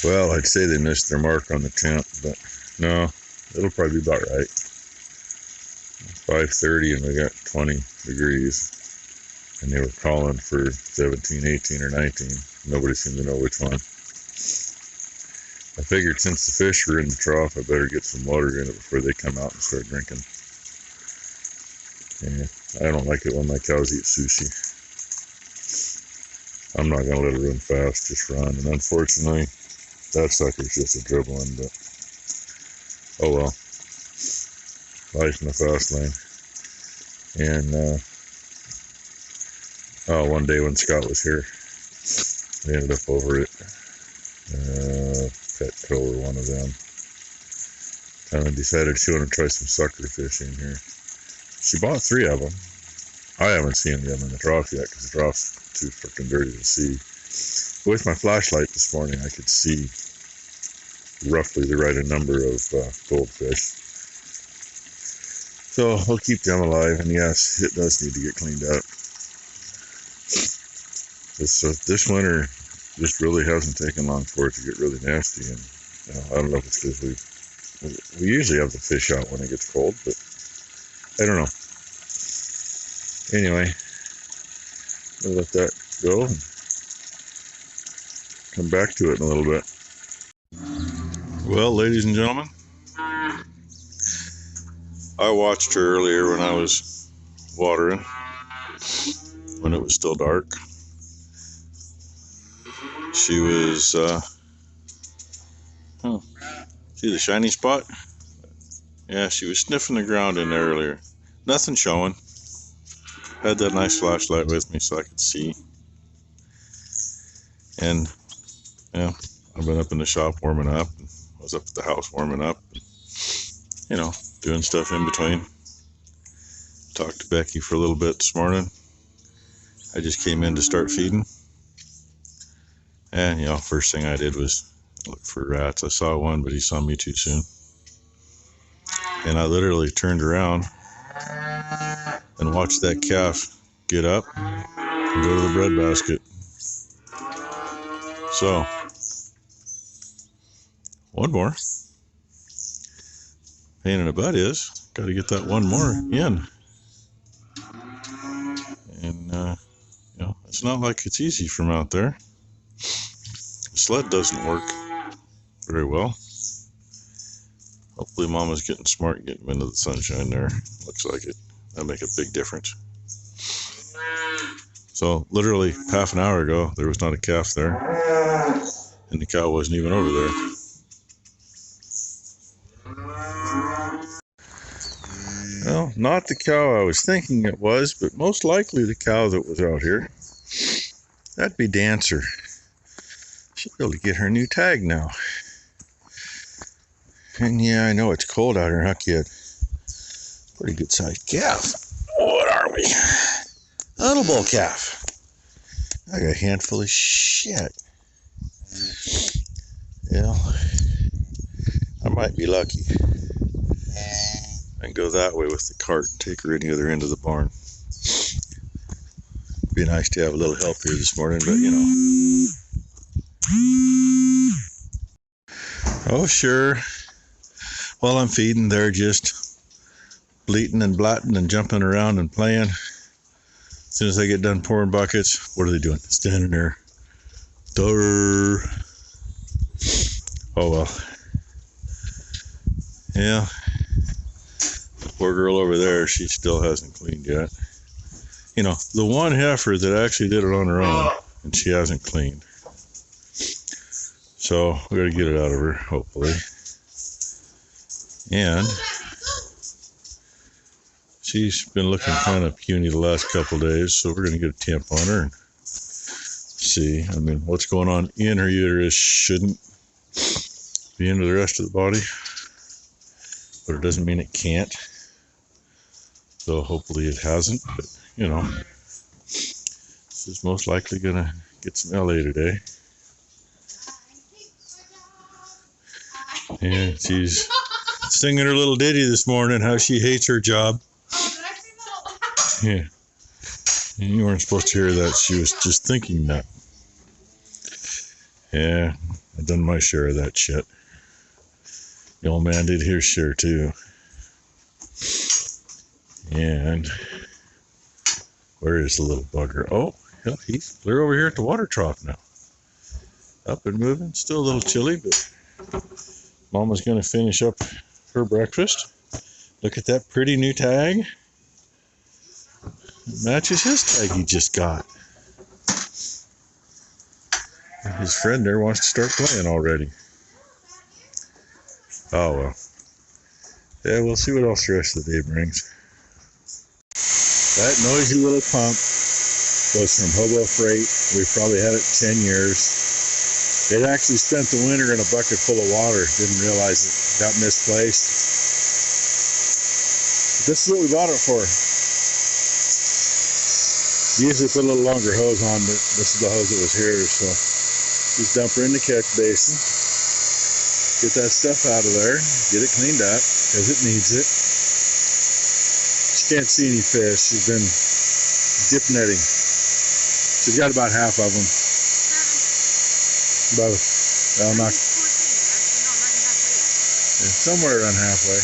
Well, I'd say they missed their mark on the temp, but no, it'll probably be about right. 5:30 and we got 20 degrees. And they were calling for 17, 18, or 19. Nobody seemed to know which one. I figured since the fish were in the trough, I better get some water in it before they come out and start drinking. And I don't like it when my cows eat sushi. I'm not going to let it run fast, just run. And unfortunately, that sucker's just a dribbling, but oh well. Life in the fast lane. And one day when Scott was here, we ended up over at Petco or one of them. And decided she wanted to try some sucker fishing here. She bought 3 of them. I haven't seen them in the trough yet because the trough's too freaking dirty to see. With my flashlight this morning, I could see roughly the right number of goldfish. So I'll keep them alive, and yes, it does need to get cleaned up. This winter just really hasn't taken long for it to get really nasty, and I don't know if it's because we usually have the fish out when it gets cold, but I don't know. Anyway, I'll let that go and come back to it in a little bit. Well, ladies and gentlemen, I watched her earlier when I was watering, when it was still dark. She was, see the shiny spot? Yeah, she was sniffing the ground in there earlier. Nothing showing. Had that nice flashlight with me so I could see. And, yeah, I've been up in the shop warming up. I was up at the house warming up. Doing stuff in between. Talked to Becky for a little bit this morning. I just came in to start feeding. And, first thing I did was look for rats. I saw one, but he saw me too soon. And I literally turned around and watched that calf get up and go to the bread basket. So, one more. Pain in the butt is, got to get that one more in. And, it's not like it's easy from out there. The sled doesn't work very well. Hopefully Mama's getting smart and getting into the sunshine there. Looks like it. That'll make a big difference. So literally half an hour ago, there was not a calf there. And the cow wasn't even over there. Well, not the cow I was thinking it was, but most likely the cow that was out here. That'd be Dancer. Should be able to get her new tag now. And yeah, I know it's cold out here, huh, kid? Pretty good sized calf. What are we? A little bull calf. I got a handful of shit. Yeah, I might be lucky. I can go that way with the cart and take her any other end of the barn. Be nice to have a little help here this morning, but Oh, sure. While I'm feeding, they're just bleating and blatting and jumping around and playing. As soon as they get done pouring buckets, what are they doing? Standing there. Durr. Oh, well. Yeah. The poor girl over there, she still hasn't cleaned yet. The one heifer that actually did it on her own, and she hasn't cleaned. So we gotta get it out of her, hopefully. And she's been looking kind of puny the last couple days, so we're gonna get a temp on her and see. What's going on in her uterus shouldn't be into the rest of the body, but it doesn't mean it can't. So hopefully it hasn't, but this is most likely gonna get some LA today. And she's singing her little ditty this morning, how she hates her job. Yeah. And you weren't supposed to hear that. She was just thinking that. Yeah. I've done my share of that shit. The old man did his share too. And where is the little bugger? Oh, he's clear over here at the water trough now. Up and moving. Still a little chilly, but Mama's going to finish up her breakfast. Look at that pretty new tag. It matches his tag he just got. His friend there wants to start playing already. Oh well. Yeah, we'll see what else the rest of the day brings. That noisy little pump was from Hobo Freight. We've probably had it 10 years. It actually spent the winter in a bucket full of water. Didn't realize it got misplaced. But this is what we bought it for. Usually put a little longer hose on, but this is the hose that was here, so just dump her in the catch basin. Get that stuff out of there. Get it cleaned up, because it needs it. She can't see any fish. She's been dip netting. She's got about half of them. About, well, not, yeah, somewhere around halfway.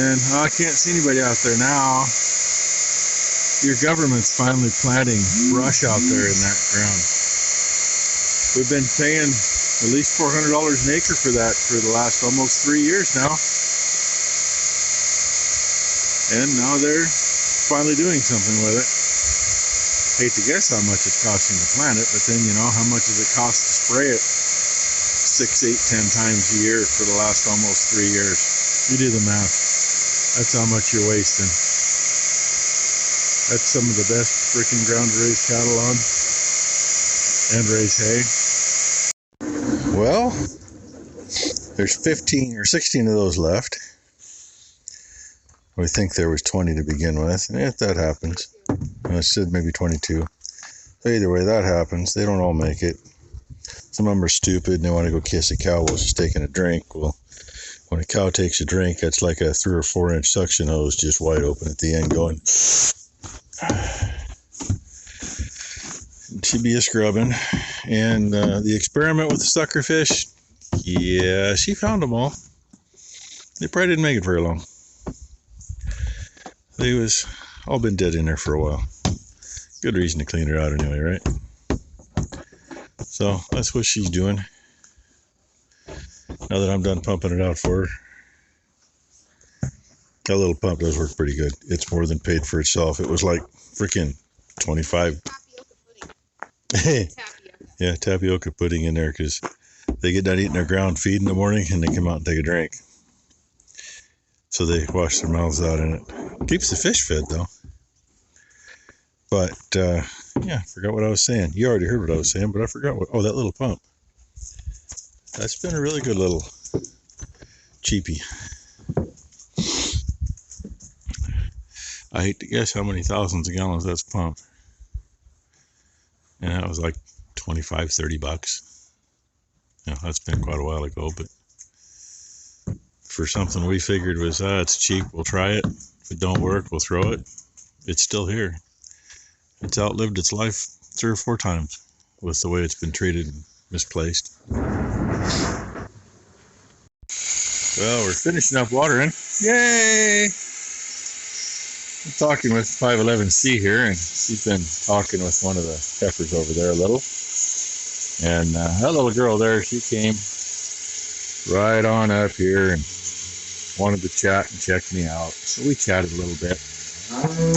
And I can't see anybody out there now. Your government's finally planting brush out there in that ground. We've been paying at least $400 an acre for that for the last almost 3 years now. And now they're finally doing something with it. Hate to guess how much it's costing to plant it, but then you know, how much does it cost to spray it 6, 8, 10 times a year for the last almost 3 years? You do the math. That's how much you're wasting. That's some of the best freaking ground to raise cattle on and raise hay. Well, there's 15 or 16 of those left. We think there was 20 to begin with. If that happens, I said maybe 22. But either way, that happens. They don't all make it. Some of them are stupid and they want to go kiss a cow while she's taking a drink. Well, when a cow takes a drink, that's like a 3 or 4 inch suction hose just wide open at the end going. She'd be a scrubbing. And the experiment with the sucker fish, yeah, she found them all. They probably didn't make it very long. They was all been dead in there for a while. Good reason to clean her out anyway, right? So that's what she's doing. Now that I'm done pumping it out for her. That little pump does work pretty good. It's more than paid for itself. It was like freaking 25. Yeah, tapioca pudding in there because they get done eating their ground feed in the morning and they come out and take a drink. So they wash their mouths out in it. Keeps the fish fed though. But yeah, I forgot what I was saying. You already heard what I was saying, but I forgot what. Oh, that little pump. That's been a really good little cheapie. I hate to guess how many thousands of gallons that's pumped. And that was like 25, 30 bucks. You know, that's been quite a while ago, but for something we figured was, it's cheap, we'll try it. If it don't work, we'll throw it. It's still here. It's outlived its life 3 or 4 times with the way it's been treated and misplaced. Well, we're finishing up watering. Yay! I'm talking with 511C here, and she's been talking with one of the peppers over there a little. And that little girl there, she came right on up here and wanted to chat and check me out. So we chatted a little bit.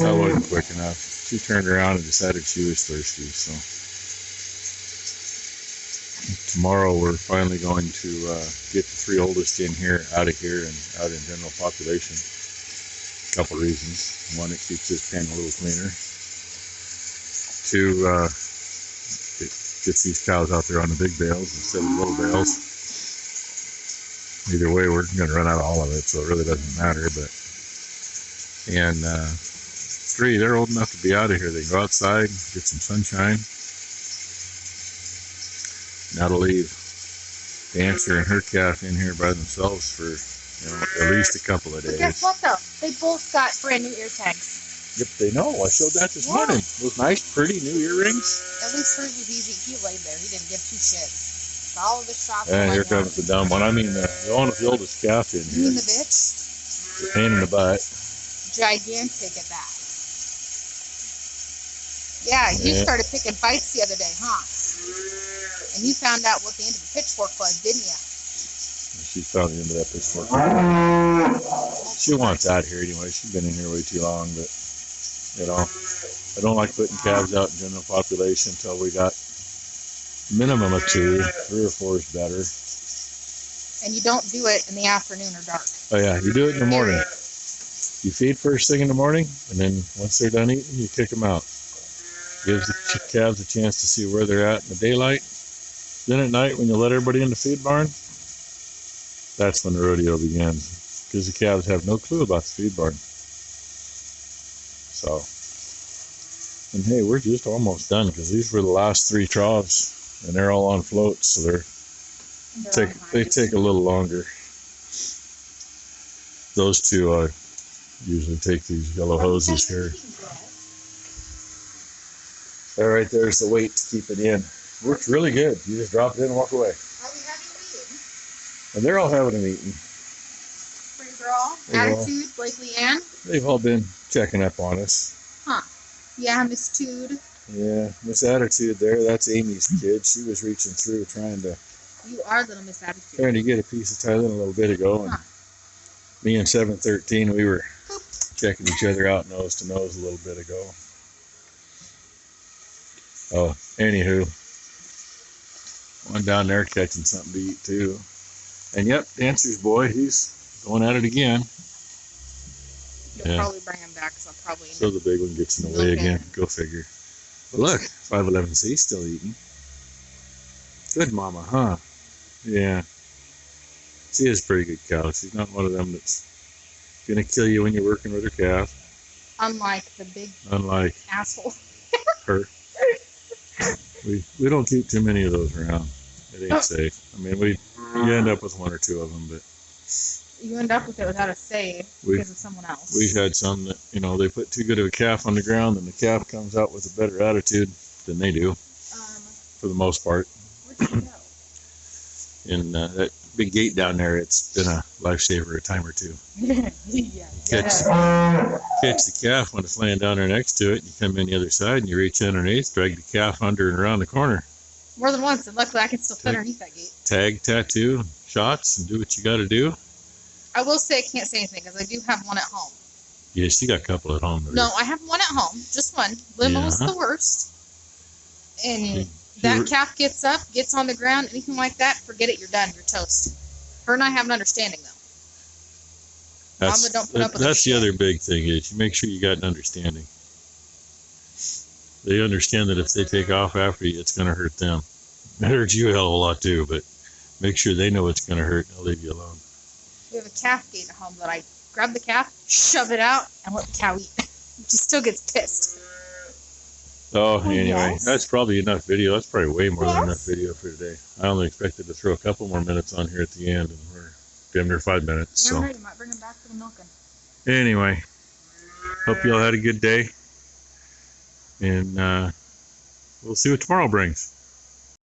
That wasn't quick enough. She turned around and decided she was thirsty. So tomorrow we're finally going to get the 3 oldest in here, out of here, and out in general population. A couple reasons. One, it keeps this pen a little cleaner. 2, it gets these cows out there on the big bales instead of little bales. Either way, we're going to run out of all of it, so it really doesn't matter. But and 3, they're old enough to be out of here. They can go outside, get some sunshine. Now to leave Dancer and her calf in here by themselves for at least a couple of days. But guess what though? They both got brand new ear tags. Yep, they know. I showed that this morning. Those nice, pretty new earrings. At least hers was easy. He laid there. He didn't give 2 shits. All of the shots. And here comes the dumb one. I mean, the one with the oldest calf in You here. mean the bitch? The pain in the butt. Gigantic at that. Yeah, you started picking fights the other day, huh? And you found out what the end of the pitchfork was, didn't you? She found the end of that pitchfork. She wants out here anyway. She's been in here way too long, but, you know, I don't like putting calves out in general population until we got minimum of 2, 3 or 4 is better. And you don't do it in the afternoon or dark. Oh yeah, you do it in the morning. You feed first thing in the morning, and then once they're done eating, you kick them out. Gives the calves a chance to see where they're at in the daylight. Then at night, when you let everybody in the feed barn, that's when the rodeo begins. Because the calves have no clue about the feed barn. So, and hey, we're just almost done because these were the last 3 troughs, and they're all on floats, so they take a little longer. Those 2 usually take these yellow hoses here. That right there's the weight to keep it in. Works really good. You just drop it in and walk away. Are we having a meeting? And they're all having a meeting. Spring Girl, Attitude, Blakely Ann? They've all been checking up on us. Huh. Yeah, Miss Tude. Yeah, Miss Attitude there, that's Amy's kid. She was reaching through trying to Little Miss Attitude. get a piece of Thailand a little bit ago. And me and 713, we were checking each other out nose to nose a little bit ago. Oh, anywho, one down there catching something to eat too. And yep, Dancer's boy, he's going at it again. You'll probably bring him back, so I'll probably. So the big one gets in the way again. Go figure. But look, 511C still eating. Good mama, huh? Yeah. She is a pretty good cow. She's not one of them that's gonna kill you when you're working with her calf. Unlike the big asshole. Her. We don't keep too many of those around. It ain't safe. I mean, you end up with 1 or 2 of them, but you end up with it without a save because of someone else. We've had some that, you know, they put too good of a calf on the ground, and the calf comes out with a better attitude than they do, for the most part. Where'd you go? In that big gate down there, it's been a lifesaver a time or 2. Yeah. Catch the calf when it's laying down there next to it, and you come in the other side, and you reach underneath, drag the calf under and around the corner. More than once, and luckily I can still fit underneath that gate. Tag, tattoo, shots, and do what you got to do. I will say I can't say anything because I do have one at home. Yes, you got a couple at home. No, I have one at home. Just one. Limo's the worst. And that calf gets up, gets on the ground, anything like that, forget it, you're done. You're toast. Her and I have an understanding, though. Mama don't put up with that's the other big thing is you make sure you got an understanding. They understand that if they take off after you, it's going to hurt them. It hurts you a hell of a lot, too, but make sure they know it's going to hurt and they'll leave you alone. We have a calf gate at home that I grab the calf, shove it out, and let the cow eat. She still gets pissed. Oh, anyway, that's probably enough video. That's probably way more than enough video for today. I only expected to throw a couple more minutes on here at the end, and we're damn near 5 minutes. So. You might bring him back for the milking. Anyway, hope you all had a good day, and we'll see what tomorrow brings.